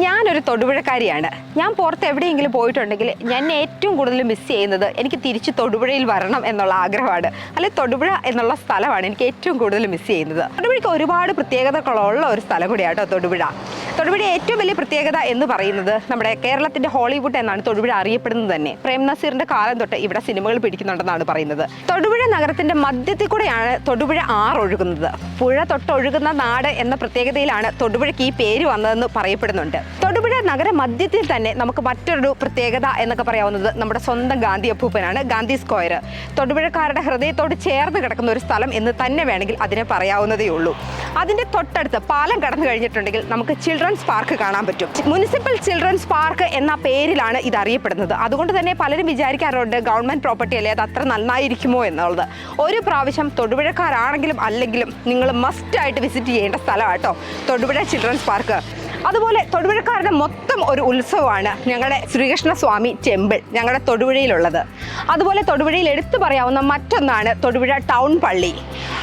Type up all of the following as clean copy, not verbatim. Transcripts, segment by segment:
ഞാനൊരു തൊടുപുഴക്കാരിയാണ്. ഞാൻ പുറത്ത് എവിടെയെങ്കിലും പോയിട്ടുണ്ടെങ്കിൽ ഞാൻ ഏറ്റവും കൂടുതൽ മിസ് ചെയ്യുന്നത് എനിക്ക് തിരിച്ച് തൊടുപുഴയിൽ വരണം എന്നുള്ള ആഗ്രഹമാണ്. അല്ലെങ്കിൽ തൊടുപുഴ എന്നുള്ള സ്ഥലമാണ് എനിക്ക് ഏറ്റവും കൂടുതൽ മിസ് ചെയ്യുന്നത്. തൊടുപുഴയ്ക്ക് ഒരുപാട് പ്രത്യേകതകളുള്ള ഒരു സ്ഥലം കൂടിയാട്ടോ തൊടുപുഴ. തൊടുപുഴ ഏറ്റവും വലിയ പ്രത്യേകത എന്ന് പറയുന്നത് നമ്മുടെ കേരളത്തിന്റെ ഹോളിവുഡ് എന്നാണ് തൊടുപുഴ അറിയപ്പെടുന്നത് തന്നെ. പ്രേം നസീറിന്റെ കാലം തൊട്ട് ഇവിടെ സിനിമകൾ പിടിക്കുന്നുണ്ടെന്നാണ് പറയുന്നത്. തൊടുപുഴ നഗരത്തിന്റെ മധ്യത്തിൽ കൂടെയാണ് തൊടുപുഴ ആറ് ഒഴുകുന്നത്. പുഴ തൊട്ടൊഴുകുന്ന നാട് എന്ന പ്രത്യേകതയിലാണ് തൊടുപുഴയ്ക്ക് ഈ പേര് വന്നതെന്ന് പറയപ്പെടുന്നുണ്ട്. തൊടുപുഴ നഗര മധ്യത്തിൽ തന്നെ നമുക്ക് മറ്റൊരു പ്രത്യേകത എന്നൊക്കെ പറയാവുന്നത് നമ്മുടെ സ്വന്തം ഗാന്ധി അപ്പൂപ്പനാണ്. ഗാന്ധി സ്ക്വയർ തൊടുപുഴക്കാരുടെ ഹൃദയത്തോട് ചേർന്ന് കിടക്കുന്ന ഒരു സ്ഥലം എന്ന് തന്നെ വേണമെങ്കിൽ അതിനെ പറയാവുന്നതേ ഉള്ളൂ. അതിന്റെ തൊട്ടടുത്ത് പാലം കടന്നു കഴിഞ്ഞിട്ടുണ്ടെങ്കിൽ നമുക്ക് ചിൽഡ്രൻസ് പാർക്ക് കാണാൻ പറ്റും. മുനിസിപ്പൽ ചിൽഡ്രൻസ് പാർക്ക് എന്ന പേരിലാണ് ഇത് അറിയപ്പെടുന്നത്. അതുകൊണ്ട് തന്നെ പലരും വിചാരിക്കാറുണ്ട് ഗവൺമെന്റ് പ്രോപ്പർട്ടി അല്ലേ, അത് അത്ര നന്നായിരിക്കുമോ എന്നുള്ളത്. ഒരു പ്രാവശ്യം തൊടുപുഴക്കാരാണെങ്കിലും അല്ലെങ്കിലും നിങ്ങൾ മസ്റ്റായിട്ട് വിസിറ്റ് ചെയ്യേണ്ട സ്ഥലമാട്ടോ തൊടുപുഴ ചിൽഡ്രൻസ് പാർക്ക്. അതുപോലെ തൊടുപുഴക്കാരുടെ മൊത്തം ഒരു ഉത്സവമാണ് ഞങ്ങളുടെ ശ്രീകൃഷ്ണസ്വാമി ടെമ്പിൾ ഞങ്ങളുടെ തൊടുപുഴയിലുള്ളത്. അതുപോലെ തൊടുപുഴയിൽ എടുത്തു പറയാവുന്ന മറ്റൊന്നാണ് തൊടുപുഴ ടൗൺ പള്ളി.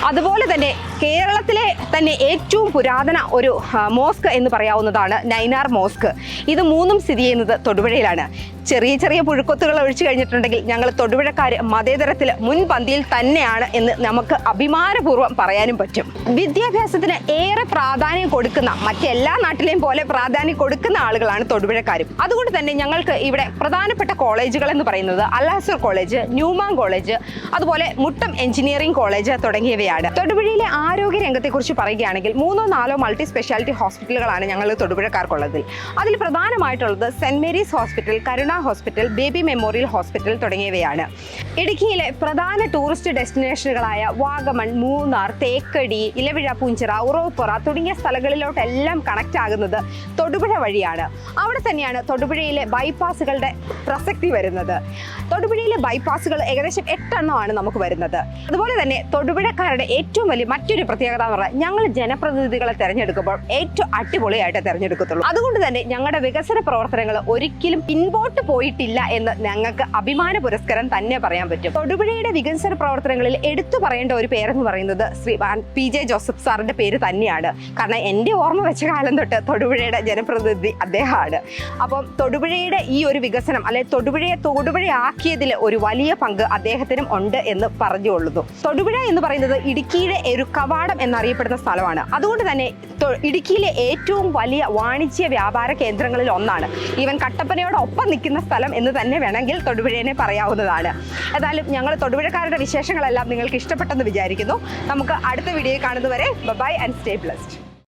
അതുപോലെ തന്നെ കേരളത്തിലെ തന്നെ ഏറ്റവും പുരാതന ഒരു മോസ്ക് എന്ന് പറയാവുന്നതാണ് നൈനാർ മോസ്ക്. ഇത് മൂന്നും സ്ഥിതി ചെയ്യുന്നത് തൊടുപുഴയിലാണ്. ചെറിയ ചെറിയ പുഴുക്കൊത്തുകൾ ഒഴിച്ചു കഴിഞ്ഞിട്ടുണ്ടെങ്കിൽ ഞങ്ങൾ തൊടുപുഴക്കാർ മതേതരത്തിൽ മുൻപന്തിയിൽ തന്നെയാണ് എന്ന് നമുക്ക് അഭിമാനപൂർവ്വം പറയാനും പറ്റും. വിദ്യാഭ്യാസത്തിന് ഏറെ പ്രാധാന്യം കൊടുക്കുന്ന മറ്റെല്ലാ നാട്ടിലെയും പോലെ പ്രാധാന്യം കൊടുക്കുന്ന ആളുകളാണ് തൊടുപുഴക്കാരും. അതുകൊണ്ട് തന്നെ ഞങ്ങൾക്ക് ഇവിടെ പ്രധാനപ്പെട്ട കോളേജുകൾ എന്ന് പറയുന്നത് അൽ അസ്ഹർ കോളേജ്, ന്യൂമാൻ കോളേജ്, അതുപോലെ മുട്ടം എഞ്ചിനീയറിംഗ് കോളേജ് തുടങ്ങിയവയാണ്. തൊടുപുഴയിലെ ആരോഗ്യ രംഗത്തെക്കുറിച്ച് പറയുകയാണെങ്കിൽ 3-4 മൾട്ടി സ്പെഷ്യാലിറ്റി ഹോസ്പിറ്റലുകളാണ് ഞങ്ങൾ തൊടുപുഴക്കാർക്കുള്ളത്. അതിൽ പ്രധാനമായിട്ടുള്ളത് സെന്റ് മേരീസ് ഹോസ്പിറ്റൽ, കരുണ ഹോസ്പിറ്റൽ, ബേബി മെമ്മോറിയൽ ഹോസ്പിറ്റൽ തുടങ്ങിയവയാണ്. ഇടുക്കിയിലെ പ്രധാന ടൂറിസ്റ്റ് ഡെസ്റ്റിനേഷനുകളായ വാഗമൺ, മൂന്നാർ, തേക്കടി, ഇലവിഴ, പൂഞ്ചിറ, ഉറവപ്പുറ തുടങ്ങിയ സ്ഥലങ്ങളിലോട്ടെല്ലാം കണക്ട് ആകുന്നത് തൊടുപുഴ വഴിയാണ്. അവിടെ തന്നെയാണ് തൊടുപുഴയിലെ ബൈപ്പാസുകളുടെ പ്രസക്തി വരുന്നത്. തൊടുപുഴയിലെ ബൈപ്പാസുകൾ ഏകദേശം 8 എണ്ണമാണ് നമുക്ക് വരുന്നത്. അതുപോലെ തന്നെ തൊടുപുഴക്കാരുടെ ഏറ്റവും വലിയ മറ്റൊരു പ്രത്യേകത എന്ന് പറഞ്ഞാൽ ഞങ്ങൾ ജനപ്രതിനിധികളെ തിരഞ്ഞെടുക്കുമ്പോൾ ഏറ്റവും അടിപൊളിയായിട്ട് തിരഞ്ഞെടുക്കത്തുള്ളൂ. അതുകൊണ്ട് തന്നെ ഞങ്ങളുടെ വികസന പ്രവർത്തനങ്ങൾ ഒരിക്കലും പിൻപോട്ട് പോയിട്ടില്ല എന്ന് ഞങ്ങൾക്ക് അഭിമാന പുരസ്കാരം തന്നെ പറയാൻ പറ്റും. തൊടുപുഴയുടെ വികസന പ്രവർത്തനങ്ങളിൽ എടുത്തു പറയേണ്ട ഒരു പേരെന്ന് പറയുന്നത് ശ്രീ PJ ജോസഫ് സാറിന്റെ പേര് തന്നെയാണ്. കാരണം എൻ്റെ ഓർമ്മ വെച്ച കാലം തൊട്ട് തൊടുപുഴയുടെ ജനപ്രതിനിധി അദ്ദേഹമാണ്. അപ്പം തൊടുപുഴയുടെ ഈ ഒരു വികസനം അല്ലെ തൊടുപുഴയെ തൊടുപുഴയാക്കിയതിൽ ഒരു വലിയ പങ്ക് അദ്ദേഹത്തിനും ഉണ്ട് എന്ന് പറഞ്ഞുകൊള്ളുന്നു. തൊടുപുഴ എന്ന് പറയുന്നത് ഇടുക്കിയുടെ ഒരു കവാടം എന്നറിയപ്പെടുന്ന സ്ഥലമാണ്. അതുകൊണ്ട് തന്നെ ഇടുക്കിയിലെ ഏറ്റവും വലിയ വാണിജ്യ വ്യാപാര കേന്ദ്രങ്ങളിൽ ഒന്നാണ്. ഈവൻ കട്ടപ്പനയോടൊപ്പം നിൽക്കുന്ന സ്ഥലം എന്ന് തന്നെ വേണമെങ്കിൽ തൊടുപുഴയെ പറയാവുന്നതാണ്. ഏതായാലും ഞങ്ങൾ തൊടുപുഴക്കാരുടെ വിശേഷങ്ങളെല്ലാം നിങ്ങൾക്ക് ഇഷ്ടപ്പെട്ടെന്ന് വിചാരിക്കുന്നു. നമുക്ക് അടുത്ത വീഡിയോയിൽ കാണുന്നതുവരെ ബൈ ആൻഡ് സ്റ്റേ ബ്ലെസ്ഡ്.